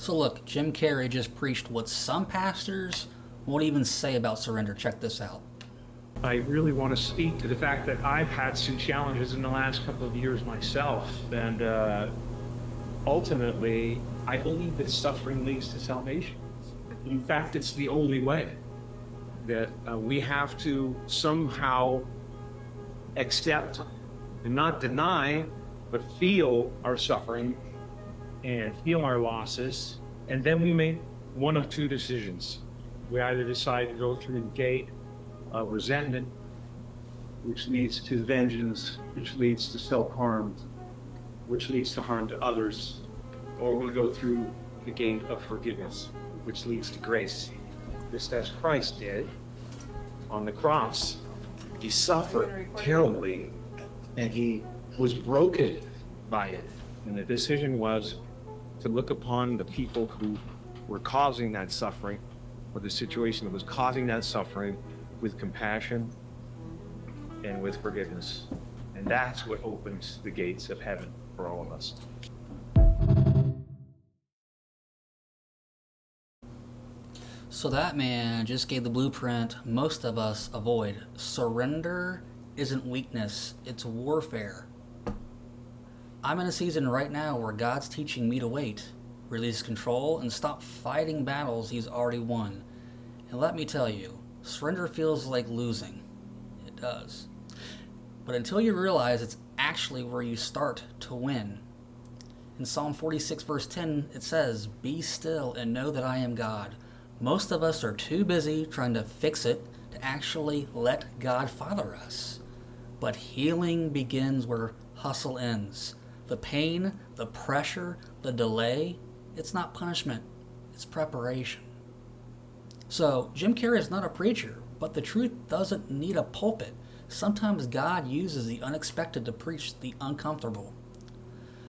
So look, Jim Carrey just preached what some pastors won't even say about surrender. Check this out. I really want to speak to the fact that I've had some challenges in the last couple of years myself. And ultimately, I believe that suffering leads to salvation. In fact, it's the only way that we have to somehow accept and not deny, but feel our suffering and feel our losses. And then we make one of two decisions. We either decide to go through the gate of resentment, which leads to vengeance, which leads to self-harm, which leads to harm to others, or we'll go through the gate of forgiveness, which leads to grace. Just as Christ did on the cross. He suffered terribly, and he was broken by it. And the decision was to look upon the people who were causing that suffering, or the situation that was causing that suffering, with compassion and with forgiveness. And that's what opens the gates of heaven for all of us. So that man just gave the blueprint most of us avoid. Surrender isn't weakness, it's warfare. I'm in a season right now where God's teaching me to wait, release control, and stop fighting battles he's already won. And let me tell you, surrender feels like losing. It does. But until you realize it's actually where you start to win. In Psalm 46 verse 10, it says, "Be still and know that I am God." Most of us are too busy trying to fix it to actually let God father us. But healing begins where hustle ends. The pain, the pressure, the delay, it's not punishment, it's preparation. So, Jim Carrey is not a preacher, but the truth doesn't need a pulpit. Sometimes God uses the unexpected to preach the uncomfortable.